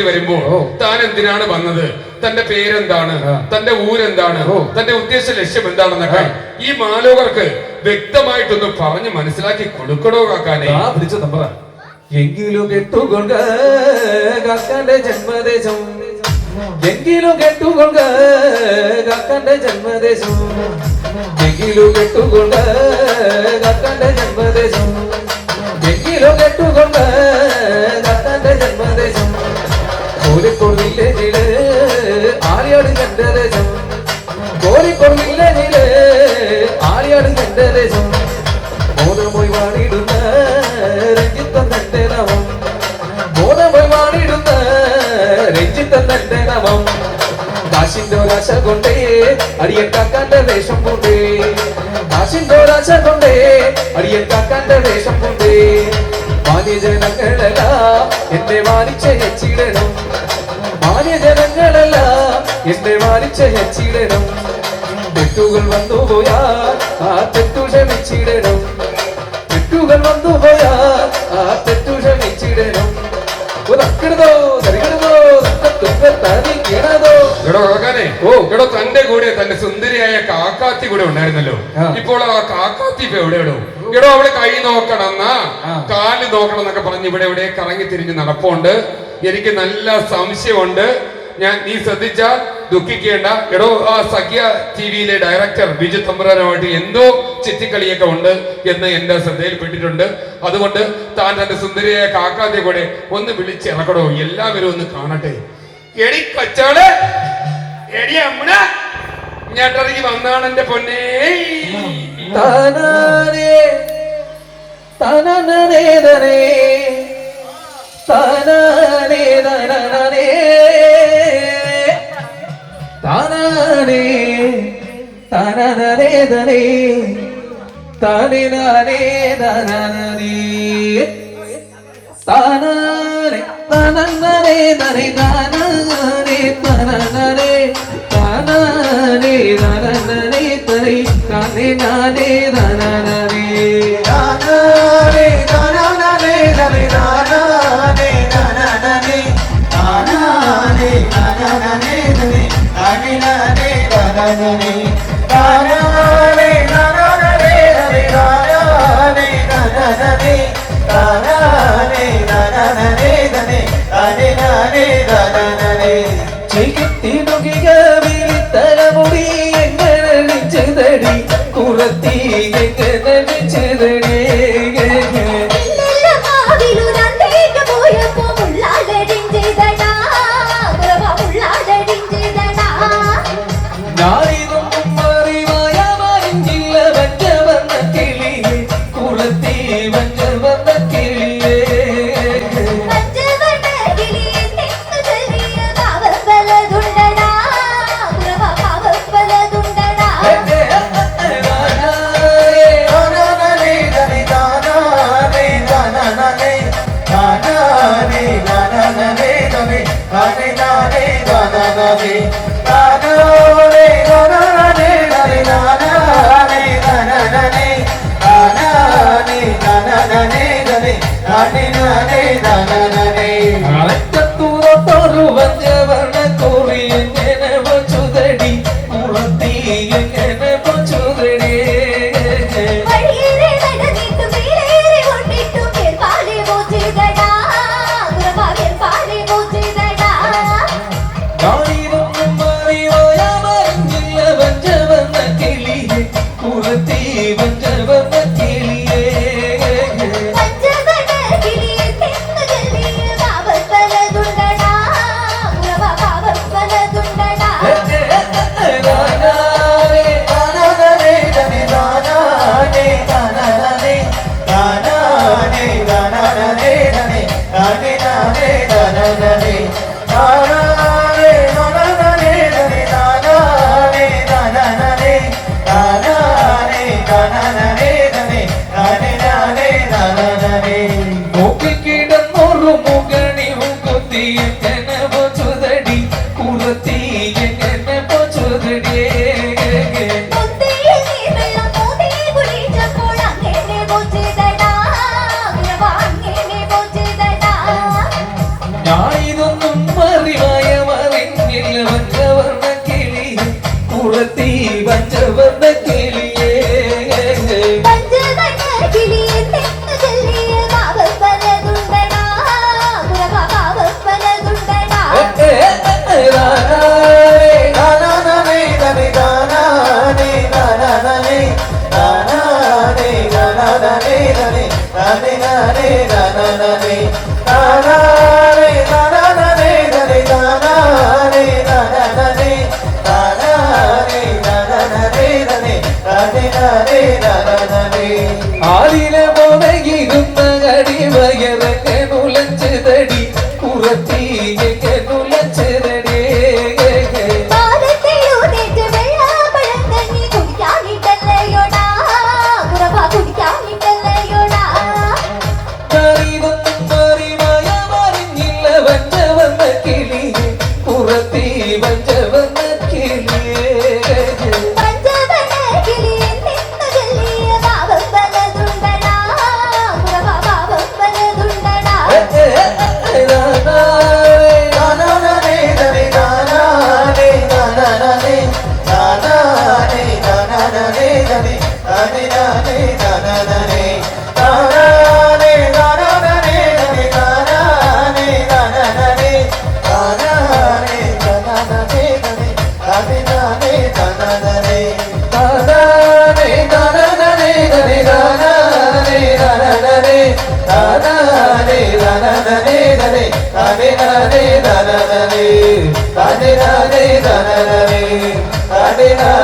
സദസ്സിൽ വരുമ്പോ താൻ എന്തിനാണ് വന്നത്, തന്റെ പേരെന്താണ്, തന്റെ ഊരെന്താണ്, തന്റെ ഉദ്ദേശ ലക്ഷ്യം എന്താണെന്നൊക്കെ ഈ മാലോകർക്ക് വ്യക്തമായിട്ടൊന്ന് പറഞ്ഞ് മനസ്സിലാക്കി കൊടുക്കണോ കാക്കാനെ? എങ്കിലും കെട്ടുകൊണ്ട കാക്കാന്റെ ജന്മദേശം, എങ്കിലും കെട്ടുകൊണ്ട കാക്കാന്റെ ജന്മദേശം, എങ്കിലും കെട്ടുകൊണ്ട കാക്കാന്റെ ജന്മദേശം, എങ്കിലും കെട്ടുകൊണ്ട കാക്കാന്റെ ജന്മദേശം. കോഴിക്കോട് വില്ലേജില് ആലിയാട് എന്റെ ദേശം, കോഴിക്കോട് വില്ലേജില് ആലിയാട് എന്റെ ദേശം. ബോധമായി വാണിടുന്ന രഞ്ജിത്തൻ തന്റെ നാമം, ബോധമായി വാണിടുന്ന രഞ്ജിത്തൻ തന്റെ നാമം. കാശിന്റെ ഒരാശ കൊണ്ടേ അടിയൻ കാക്കാന്റെ വേഷം കൊണ്ടേ, കാശിന്റെ ഒരാശ കൊണ്ടേ അടിയൻ കാക്കാന്റെ വേഷം കൊണ്ടേ. മാന്യജനങ്ങളെല്ലാം എന്നെ മാനിച്ച ഹെച്ചിടണം, മാന്യജനങ്ങളെല്ലാം എന്നെ മാനിച്ച ഹെച്ചിടണം. തെറ്റുകൾ വന്നുപോയാൽ ആ തെറ്റു ക്ഷമിച്ചിടണം, തെറ്റുകൾ വന്നുപോയാൽ ആ തെറ്റു ക്ഷമിച്ചിടണം. തന്റെ കൂടെ തന്റെ സുന്ദരിയായ കാക്കാത്തി കൂടെ ഉണ്ടായിരുന്നല്ലോ, ഇപ്പോൾ ആ കാക്കാത്തി ഇപ്പൊ എവിടെയാണോ? എടോ അവള് കൈ നോക്കണമെന്നാ കാല് നോക്കണം എന്നൊക്കെ പറഞ്ഞ് ഇവിടെ എവിടെ കറങ്ങി തിരിഞ്ഞ് നടപ്പുണ്ട്. എനിക്ക് നല്ല സംശയമുണ്ട്. നീ ശ്രദ്ധിച്ചാൽ ദുഃഖിക്കേണ്ട. എടോ ആ സഖ്യ ടിവിയിലെ ഡയറക്ടർ ബിജു തമ്പുരാനുമായിട്ട് എന്തോ ചിറ്റിക്കളിയൊക്കെ ഉണ്ട് എന്ന് എന്റെ ശ്രദ്ധയിൽപ്പെട്ടിട്ടുണ്ട്. അതുകൊണ്ട് താൻ തന്റെ സുന്ദരിയായ കാക്കാത്തെ കൂടെ ഒന്ന് വിളിച്ചിറക്കടോ, എല്ലാവരും ഒന്ന് കാണട്ടെ. എടി കൊച്ചാള്, എടി അമ്മ, ഞാട്ടിറങ്ങി വന്നാണ് എന്റെ പൊന്നേ. താനാനേ താനാനേ താനാനേ താനാനേ താനാനേ താനാനേ തനേ താനാനേ താനാനേ താനാനേ താനാനേ തനേ താനാനേ താനാനേ താനാനേ താനാനേ തനേ താനാനേ താനാനേ താനാനേ താനാനേ തനേ താനാനേ താനാനേ താനാനേ താനാനേ തനേ താനാനേ താനാനേ താനാനേ താനാനേ തനേ താനാനേ താനാനേ താനാനേ താനാനേ തനേ താനാനേ താനാനേ. ചെകിത്തിനുകിയ വിളിത്തലമുടി എങ്ങനെ വിളിച്ചതടി, കുറത്തി എങ്ങനെ വിളിച്ചതടി. ഞാനിതൊന്നും അറിവായ മറിഞ്ഞില്ല വഞ്ച വന്ന കിളിയെ, കുളത്തി വഞ്ച വന്ന കിളിയെ. അറക്കത്തൂറോട്ടൊരു വഞ്ചവർണ്ണ കോറി എങ്ങനെ വച്ചുതടി, കുളത്തി എങ്ങനെ വച്ചുതടി. ഞാനിതൊന്നും അറിവായ മറിഞ്ഞില്ല വഞ്ച വന്ന കിളിയെ, കുളത്തി വഞ്ച വന്ന കിളിയെ. നോക്കിക്കിടന്നൊരു മുകണി കുത്തി എങ്ങനെ പോച്ചുതടി, കുളത്തി എങ്ങനെ പോച്ചുതടി. ഞാനിതൊന്നും ആലിലെ മുനകിരുന്ന കടിവയറൊക്കെ നുലച്ചതടി പുറത്തി നുലച്ചതടി പുറത്തി വഞ്ചവന്ന കിളിയേ Radhe Radhe